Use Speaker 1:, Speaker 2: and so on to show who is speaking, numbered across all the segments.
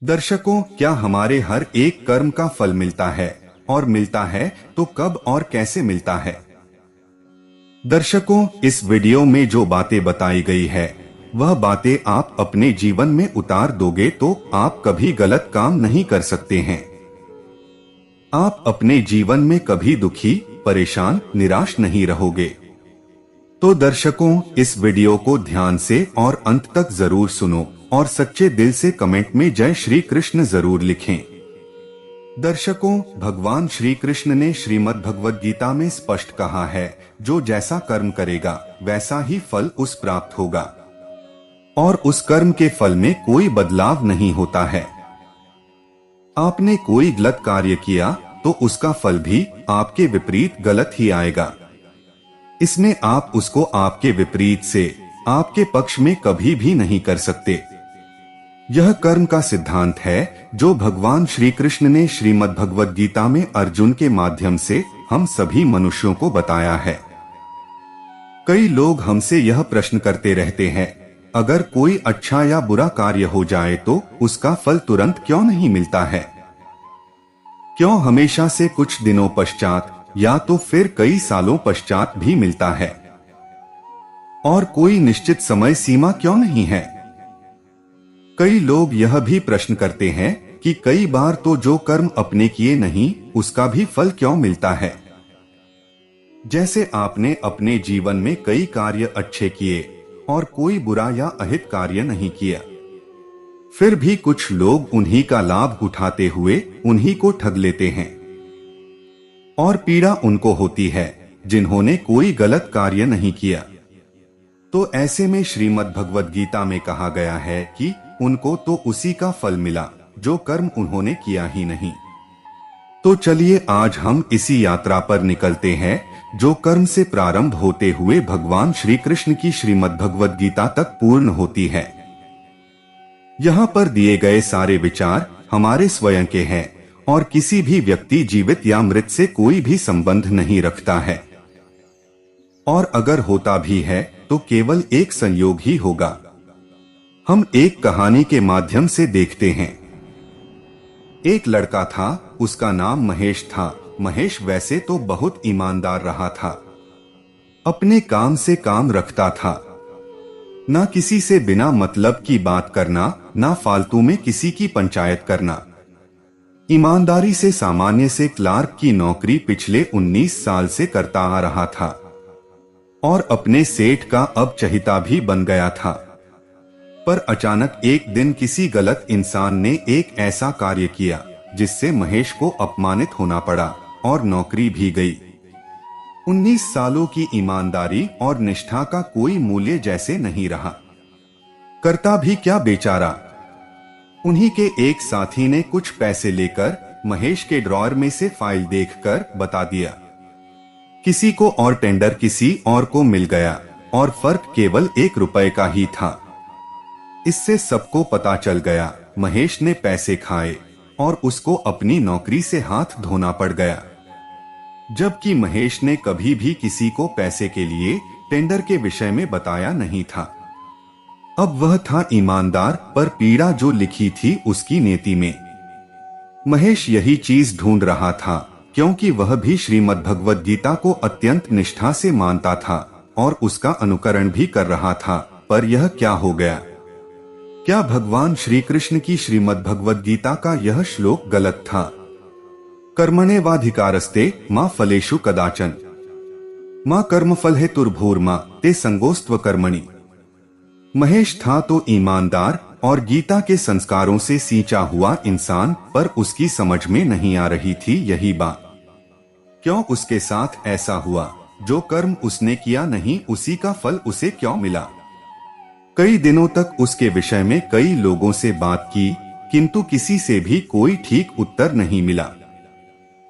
Speaker 1: दर्शकों, क्या हमारे हर एक कर्म का फल मिलता है, और मिलता है तो कब और कैसे मिलता है? दर्शकों, इस वीडियो में जो बातें बताई गई है वह बातें आप अपने जीवन में उतार दोगे तो आप कभी गलत काम नहीं कर सकते हैं। आप अपने जीवन में कभी दुखी, परेशान, निराश नहीं रहोगे। तो दर्शकों, इस वीडियो को ध्यान से और अंत तक जरूर सुनो और सच्चे दिल से कमेंट में जय श्री कृष्ण जरूर लिखें। दर्शकों, भगवान श्री कृष्ण ने श्रीमद् भगवद गीता में स्पष्ट कहा है, जो जैसा कर्म करेगा वैसा ही फल उस प्राप्त होगा, और उस कर्म के फल में कोई बदलाव नहीं होता है। आपने कोई गलत कार्य किया तो उसका फल भी आपके विपरीत गलत ही आएगा। इसमें आप उसको आपके विपरीत से आपके पक्ष में कभी भी नहीं कर सकते। यह कर्म का सिद्धांत है जो भगवान श्री कृष्ण ने श्रीमद् भगवद गीता में अर्जुन के माध्यम से हम सभी मनुष्यों को बताया है। कई लोग हमसे यह प्रश्न करते रहते हैं, अगर कोई अच्छा या बुरा कार्य हो जाए तो उसका फल तुरंत क्यों नहीं मिलता है? क्यों हमेशा से कुछ दिनों पश्चात या तो फिर कई सालों पश्चात भी मिलता है? और कोई निश्चित समय सीमा क्यों नहीं है? कई लोग यह भी प्रश्न करते हैं कि कई बार तो जो कर्म अपने किए नहीं उसका भी फल क्यों मिलता है? जैसे आपने अपने जीवन में कई कार्य अच्छे किए और कोई बुरा या अहित कार्य नहीं किया, फिर भी कुछ लोग उन्हीं का लाभ उठाते हुए उन्हीं को ठग लेते हैं, और पीड़ा उनको होती है जिन्होंने कोई गलत कार्य नहीं किया। तो ऐसे में श्रीमद् भगवद गीता में कहा गया है कि उनको तो उसी का फल मिला जो कर्म उन्होंने किया ही नहीं। तो चलिए आज हम इसी यात्रा पर निकलते हैं जो कर्म से प्रारंभ होते हुए भगवान श्री कृष्ण की श्रीमद् भगवद गीता तक पूर्ण होती है। यहाँ पर दिए गए सारे विचार हमारे स्वयं के हैं और किसी भी व्यक्ति जीवित या मृत से कोई भी संबंध नहीं रखता है, और अगर होता भी है तो केवल एक संयोग ही होगा। हम एक कहानी के माध्यम से देखते हैं। एक लड़का था, उसका नाम महेश था। महेश वैसे तो बहुत ईमानदार रहा था, अपने काम से काम रखता था, ना किसी से बिना मतलब की बात करना, ना फालतू में किसी की पंचायत करना। ईमानदारी से सामान्य से क्लार्क की नौकरी पिछले 19 साल से करता आ रहा था और अपने सेठ का अब चहिता भी बन गया था। पर अचानक एक दिन किसी गलत इंसान ने एक ऐसा कार्य किया जिससे महेश को अपमानित होना पड़ा और नौकरी भी गई। 19 सालों की ईमानदारी और निष्ठा का कोई मूल्य जैसे नहीं रहा। करता भी क्या बेचारा। उन्हीं के एक साथी ने कुछ पैसे लेकर महेश के ड्रॉअर में से फाइल देखकर बता दिया। किसी को और टेंडर किसी और को मिल गया और फर्क केवल 1 रुपए का ही था। इससे सबको पता चल गया। महेश ने पैसे खाए और उसको अपनी नौकरी से हाथ धोना पड़ गया, जबकि महेश ने कभी भी किसी को पैसे के लिए टेंडर के विषय में बताया नहीं था। अब वह था ईमानदार, पर पीड़ा जो लिखी थी उसकी नीति में। महेश यही चीज ढूंढ रहा था, क्योंकि वह भी श्रीमद् भगवद गीता को अत्यंत निष्ठा से मानता था और उसका अनुकरण भी कर रहा था। पर यह क्या हो गया? क्या भगवान श्री कृष्ण की श्रीमद् भगवद गीता का यह श्लोक गलत था? कर्मण्येवाधिकारस्ते मा फलेषु कदाचन मा कर्मफल हेतुर्भूर्मा ते संगोस्त्व कर्मणि। महेश था तो ईमानदार और गीता के संस्कारों से सींचा हुआ इंसान, पर उसकी समझ में नहीं आ रही थी यही बात। क्यों उसके साथ ऐसा हुआ? जो कर्म उसने किया नहीं उसी का फल उसे क्यों मिला? कई दिनों तक उसके विषय में कई लोगों से बात की, किंतु किसी से भी कोई ठीक उत्तर नहीं मिला।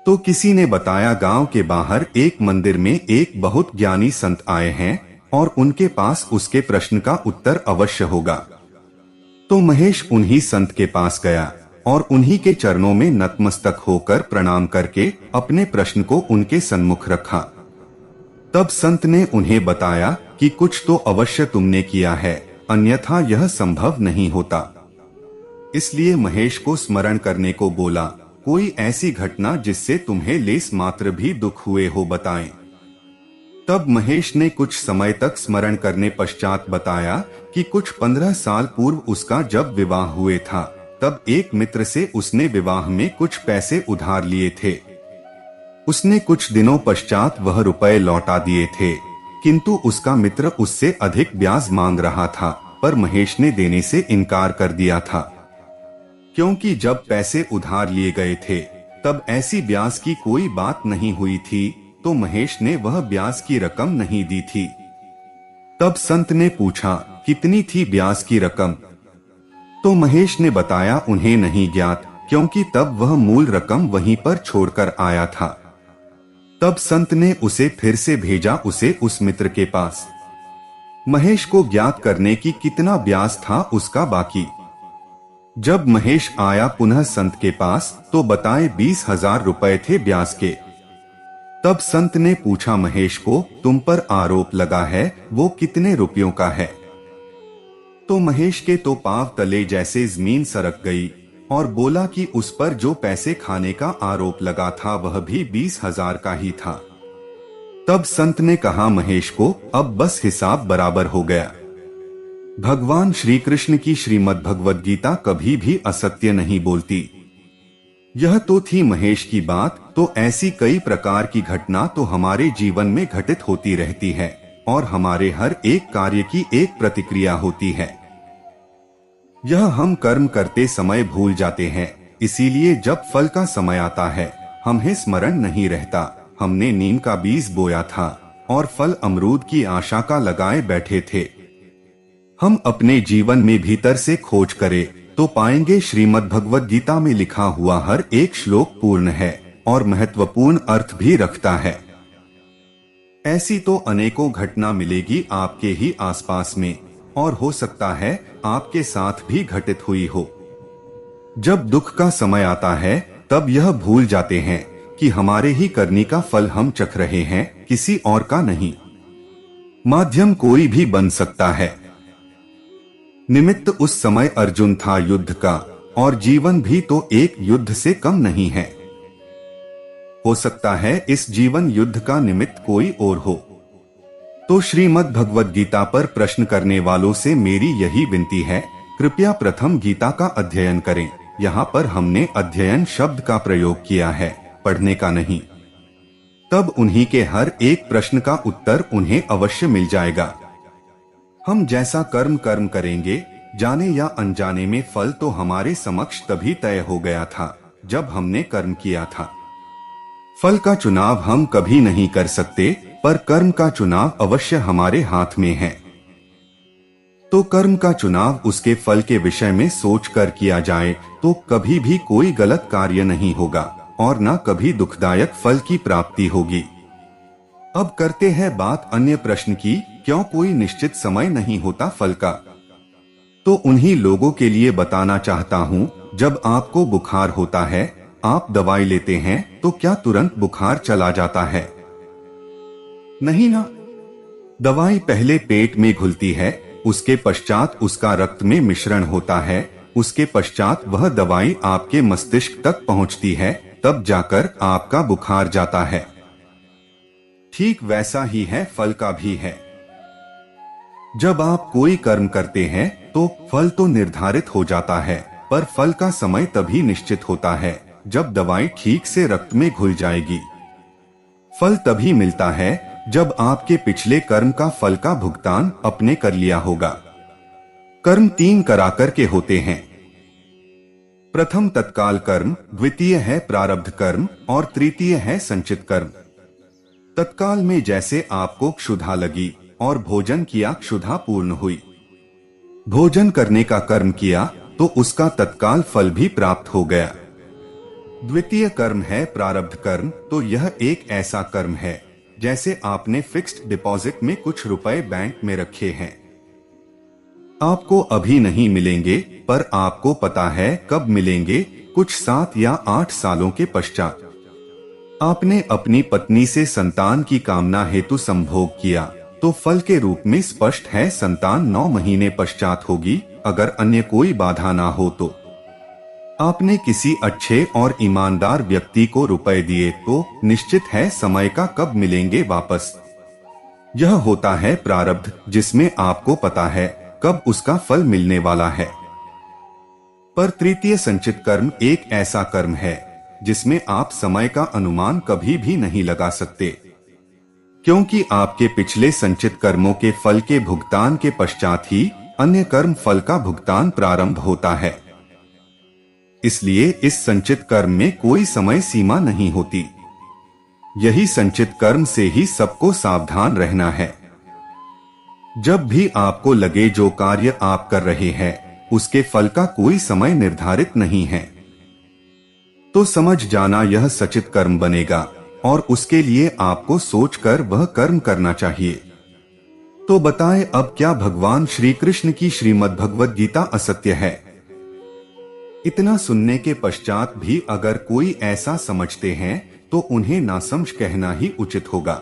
Speaker 1: तो किसी ने बताया, गांव के बाहर एक मंदिर में एक बहुत ज्ञानी संत आए हैं और उनके पास उसके प्रश्न का उत्तर अवश्य होगा। तो महेश उन्हीं संत के पास गया और उन्हीं के चरणों में नतमस्तक होकर प्रणाम करके अपने प्रश्न को उनके सन्मुख रखा। तब संत ने उन्हें बताया कि कुछ तो अवश्य तुमने किया है, अन्यथा यह संभव नहीं होता। इसलिए महेश को स्मरण करने को बोला। कोई ऐसी घटना जिससे तुम्हें लेस मात्र भी दुख हुए हो बताएं। तब महेश ने कुछ समय तक स्मरण करने पश्चात बताया कि कुछ 15 साल पूर्व उसका जब विवाह हुए था, तब एक मित्र से उसने विवाह में कुछ पैसे उधार लिए थे। उसने कुछ दिनों पश्चात वह रुपए लौटा दिए थे, किंतु उसका मित्र उससे अधिक ब्याज मांग रहा था, पर महेश ने देने से इनकार कर दिया था। क्योंकि जब पैसे उधार लिए गए थे तब ऐसी ब्याज की कोई बात नहीं हुई थी, तो महेश ने वह ब्याज की रकम नहीं दी थी। तब संत ने पूछा, कितनी थी ब्याज की रकम? तो महेश ने बताया, उन्हें नहीं ज्ञात, क्योंकि तब वह मूल रकम वहीं पर छोड़कर आया था। तब संत ने उसे फिर से भेजा उसे उस मित्र के पास, महेश को ज्ञात करने की कितना ब्याज था उसका बाकी। जब महेश आया पुनः संत के पास तो बताए 20,000 रुपए थे ब्याज के। तब संत ने पूछा महेश को, तुम पर आरोप लगा है वो कितने रुपयों का है? तो महेश के तो पांव तले जैसे जमीन सरक गई और बोला कि उस पर जो पैसे खाने का आरोप लगा था वह भी 20,000 का ही था। तब संत ने कहा महेश को, अब बस हिसाब बराबर हो गया। भगवान श्री कृष्ण की श्रीमद् भगवद गीता कभी भी असत्य नहीं बोलती। यह तो थी महेश की बात, तो ऐसी कई प्रकार की घटना तो हमारे जीवन में घटित होती रहती है और हमारे हर एक कार्य की एक प्रतिक्रिया होती है। यह हम कर्म करते समय भूल जाते हैं, इसीलिए जब फल का समय आता है हमें स्मरण नहीं रहता। हमने नीम का बीज बोया था और फल अमरूद की आशा का लगाए बैठे थे। हम अपने जीवन में भीतर से खोज करें तो पाएंगे श्रीमद् भगवद गीता में लिखा हुआ हर एक श्लोक पूर्ण है और महत्वपूर्ण अर्थ भी रखता है। ऐसी तो अनेकों घटना मिलेगी आपके ही आसपास में, और हो सकता है आपके साथ भी घटित हुई हो। जब दुख का समय आता है तब यह भूल जाते हैं कि हमारे ही करनी का फल हम चख रहे हैं, किसी और का नहीं। माध्यम कोई भी बन सकता है। निमित्त उस समय अर्जुन था युद्ध का, और जीवन भी तो एक युद्ध से कम नहीं है। हो सकता है इस जीवन युद्ध का निमित्त कोई और हो। तो श्रीमद् भगवद गीता पर प्रश्न करने वालों से मेरी यही विनती है, कृपया प्रथम गीता का अध्ययन करें। यहाँ पर हमने अध्ययन शब्द का प्रयोग किया है, पढ़ने का नहीं। तब उन्हीं के हर एक प्रश्न का उत्तर उन्हें अवश्य मिल जाएगा। हम जैसा कर्म करेंगे, जाने या अनजाने में, फल तो हमारे समक्ष तभी तय हो गया था जब हमने कर्म किया था। फल का चुनाव हम कभी नहीं कर सकते, पर कर्म का चुनाव अवश्य हमारे हाथ में है। तो कर्म का चुनाव उसके फल के विषय में सोचकर किया जाए तो कभी भी कोई गलत कार्य नहीं होगा और न कभी दुखदायक फल की प्राप्ति होगी। अब करते हैं बात अन्य प्रश्न की, क्यों कोई निश्चित समय नहीं होता फल का? तो उन्हीं लोगों के लिए बताना चाहता हूँ, जब आपको बुखार होता है, आप दवाई लेते हैं तो क्या तुरंत बुखार चला जाता है? नहीं ना। दवाई पहले पेट में घुलती है, उसके पश्चात उसका रक्त में मिश्रण होता है, उसके पश्चात वह दवाई आपके मस्तिष्क तक पहुंचती है, तब जाकर आपका बुखार जाता है। ठीक वैसा ही है फल का भी है। जब आप कोई कर्म करते हैं तो फल तो निर्धारित हो जाता है, पर फल का समय तभी निश्चित होता है जब दवाई ठीक से रक्त में घुल जाएगी। फल तभी मिलता है जब आपके पिछले कर्म का फल का भुगतान अपने कर लिया होगा। कर्म 3 कराकर के होते हैं। प्रथम तत्काल कर्म, द्वितीय है प्रारब्ध कर्म और तृतीय है संचित कर्म। तत्काल में जैसे आपको क्षुधा लगी और भोजन किया, क्षुधा पूर्ण हुई। भोजन करने का कर्म किया तो उसका तत्काल फल भी प्राप्त हो गया। द्वितीय कर्म है प्रारब्ध कर्म, तो यह एक ऐसा कर्म है जैसे आपने फिक्स्ड डिपॉजिट में कुछ रुपए बैंक में रखे हैं। आपको अभी नहीं मिलेंगे, पर आपको पता है कब मिलेंगे, कुछ 7 या 8 सालों के पश्चात। आपने अपनी पत्नी से संतान की कामना हेतु संभोग किया, तो फल के रूप में स्पष्ट है संतान 9 महीने पश्चात होगी, अगर अन्य कोई बाधा ना हो तो। आपने किसी अच्छे और ईमानदार व्यक्ति को रुपए दिए तो निश्चित है समय का कब मिलेंगे वापस। यह होता है प्रारब्ध, जिसमें आपको पता है कब उसका फल मिलने वाला है। पर तृतीय संचित कर्म एक ऐसा कर्म है जिसमें आप समय का अनुमान कभी भी नहीं लगा सकते, क्योंकि आपके पिछले संचित कर्मों के फल के भुगतान के पश्चात ही अन्य कर्म फल का भुगतान प्रारंभ होता है। इसलिए इस संचित कर्म में कोई समय सीमा नहीं होती। यही संचित कर्म से ही सबको सावधान रहना है। जब भी आपको लगे जो कार्य आप कर रहे हैं उसके फल का कोई समय निर्धारित नहीं है, तो समझ जाना यह सचित कर्म बनेगा और उसके लिए आपको सोचकर वह कर्म करना चाहिए। तो बताएं अब क्या भगवान श्री कृष्ण की श्रीमद् भगवद गीता असत्य है? इतना सुनने के पश्चात भी अगर कोई ऐसा समझते हैं तो उन्हें नासमझ कहना ही उचित होगा।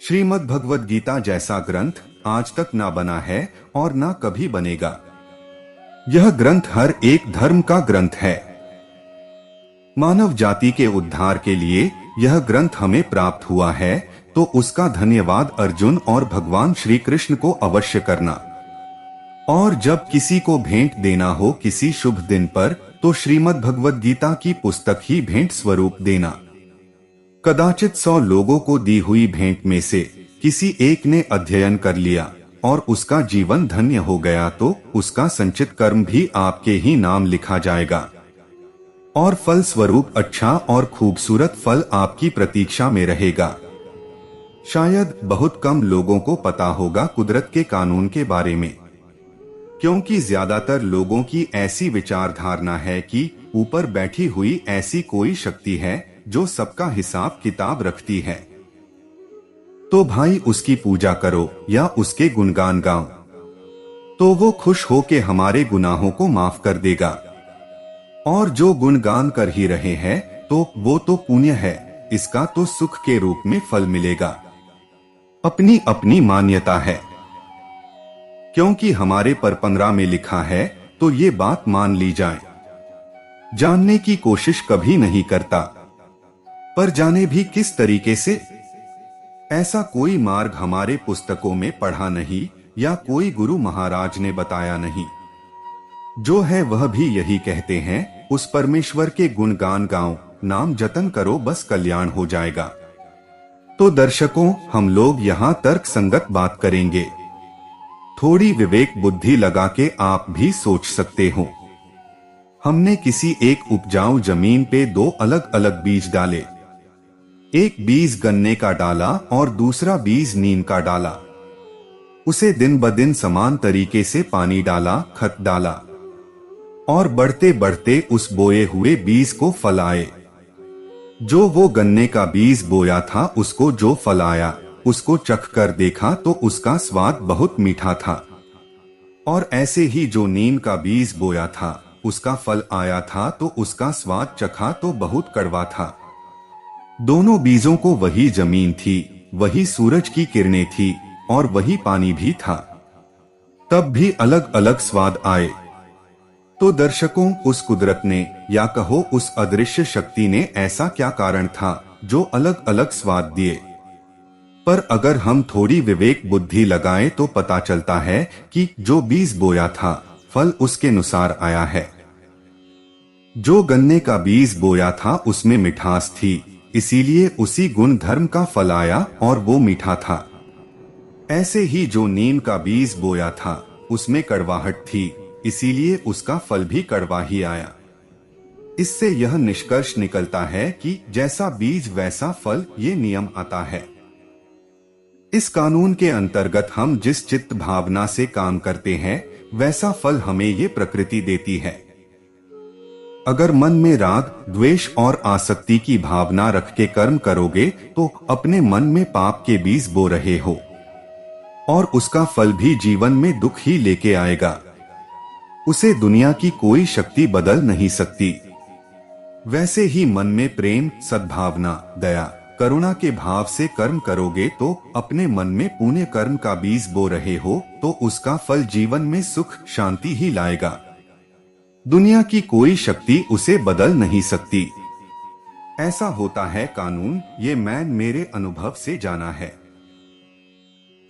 Speaker 1: श्रीमद् भगवद गीता जैसा ग्रंथ आज तक ना बना है और ना कभी बनेगा। यह ग्रंथ हर एक धर्म का ग्रंथ है। मानव जाति के उद्धार के लिए यह ग्रंथ हमें प्राप्त हुआ है, तो उसका धन्यवाद अर्जुन और भगवान श्री कृष्ण को अवश्य करना। और जब किसी को भेंट देना हो किसी शुभ दिन पर, तो श्रीमद् भगवद गीता की पुस्तक ही भेंट स्वरूप देना। कदाचित 100 लोगों को दी हुई भेंट में से किसी एक ने अध्ययन कर लिया और उसका जीवन धन्य हो गया, तो उसका संचित कर्म भी आपके ही नाम लिखा जाएगा और फल स्वरूप अच्छा और खूबसूरत फल आपकी प्रतीक्षा में रहेगा। शायद बहुत कम लोगों को पता होगा कुदरत के कानून के बारे में, क्योंकि ज्यादातर लोगों की ऐसी विचारधारणा है कि ऊपर बैठी हुई ऐसी कोई शक्ति है जो सबका हिसाब किताब रखती है। तो भाई उसकी पूजा करो या उसके गुणगान गाओ, तो वो खुश हो के हमारे गुनाहों को माफ कर देगा। और जो गुणगान कर ही रहे हैं तो वो तो पुण्य है, इसका तो सुख के रूप में फल मिलेगा। अपनी अपनी मान्यता है, क्योंकि हमारे पर 15 में लिखा है तो ये बात मान ली जाए। जानने की कोशिश कभी नहीं करता, पर जाने भी किस तरीके से? ऐसा कोई मार्ग हमारे पुस्तकों में पढ़ा नहीं या कोई गुरु महाराज ने बताया नहीं। जो है वह भी यही कहते हैं, उस परमेश्वर के गुणगान गाओ, नाम जतन करो, बस कल्याण हो जाएगा। तो दर्शकों, हम लोग यहाँ तर्क संगत बात करेंगे। थोड़ी विवेक बुद्धि लगा के आप भी सोच सकते हो। हमने किसी एक उपजाऊ जमीन पे 2 अलग अलग बीज डाले। एक बीज गन्ने का डाला और दूसरा बीज नीम का डाला। उसे दिन ब दिन समान तरीके से पानी डाला, खत डाला और बढ़ते बढ़ते उस बोए हुए बीज को फल आए। जो वो गन्ने का बीज बोया था उसको जो फल आया उसको चख कर देखा तो उसका स्वाद बहुत मीठा था। और ऐसे ही जो नीम का बीज बोया था उसका फल आया था तो उसका स्वाद चखा तो बहुत कड़वा था। दोनों बीजों को वही जमीन थी, वही सूरज की किरणें थी और वही पानी भी था, तब भी अलग अलग स्वाद आए। तो दर्शकों, उस कुदरत ने या कहो उस अदृश्य शक्ति ने ऐसा क्या कारण था जो अलग अलग स्वाद दिए? पर अगर हम थोड़ी विवेक बुद्धि लगाएं तो पता चलता है कि जो बीज बोया था फल उसके अनुसार आया है। जो गन्ने का बीज बोया था उसमें मिठास थी, इसीलिए उसी गुण धर्म का फल आया और वो मीठा था। ऐसे ही जो नीम का बीज बोया था उसमें कड़वाहट थी, इसीलिए उसका फल भी कड़वा ही आया। इससे यह निष्कर्ष निकलता है कि जैसा बीज वैसा फल, ये नियम आता है। इस कानून के अंतर्गत हम जिस चित्त भावना से काम करते हैं वैसा फल हमें ये प्रकृति देती है। अगर मन में राग, द्वेष और आसक्ति की भावना रख के कर्म करोगे तो अपने मन में पाप के बीज बो रहे हो और उसका फल भी जीवन में दुख ही लेके आएगा। उसे दुनिया की कोई शक्ति बदल नहीं सकती। वैसे ही मन में प्रेम, सद्भावना, दया, करुणा के भाव से कर्म करोगे तो अपने मन में पुण्य कर्म का बीज बो रहे हो तो उसका फल जीवन में सुख शांति ही लाएगा। दुनिया की कोई शक्ति उसे बदल नहीं सकती। ऐसा होता है कानून, ये मैं मेरे अनुभव से जाना है।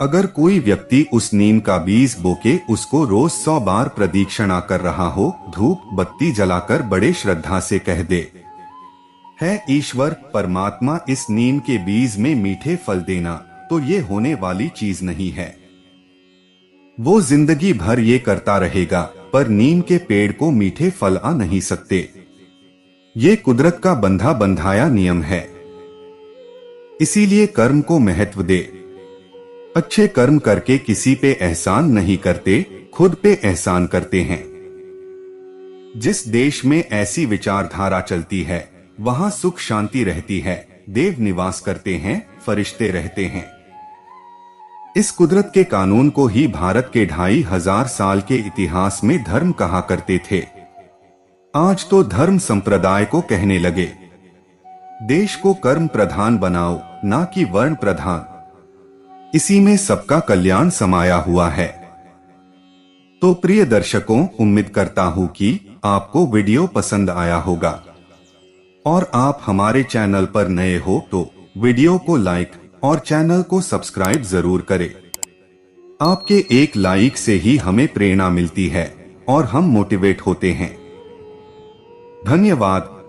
Speaker 1: अगर कोई व्यक्ति उस नीम का बीज बोके उसको रोज 100 बार प्रदक्षिणा कर रहा हो, धूप बत्ती जलाकर बड़े श्रद्धा से कह दे, है ईश्वर परमात्मा इस नीम के बीज में मीठे फल देना, तो ये होने वाली चीज नहीं है। वो जिंदगी भर ये करता रहेगा, पर नीम के पेड़ को मीठे फल आ नहीं सकते। ये कुदरत का बंधा बंधाया नियम है। इसीलिए कर्म को महत्व दे। अच्छे कर्म करके किसी पे एहसान नहीं करते, खुद पे एहसान करते हैं। जिस देश में ऐसी विचारधारा चलती है, वहां सुख शांति रहती है, देव निवास करते हैं, फरिश्ते रहते हैं। इस कुदरत के कानून को ही भारत के 2500 साल के इतिहास में धर्म कहा करते थे। आज तो धर्म संप्रदाय को कहने लगे। देश को कर्म प्रधान बनाओ, ना कि वर्ण प्रधान। इसी में सबका कल्याण समाया हुआ है। तो प्रिय दर्शकों, उम्मीद करता हूं कि आपको वीडियो पसंद आया होगा और आप हमारे चैनल पर नए हो तो वीडियो को लाइक और चैनल को सब्सक्राइब जरूर करें। आपके एक लाइक से ही हमें प्रेरणा मिलती है और हम मोटिवेट होते हैं। धन्यवाद।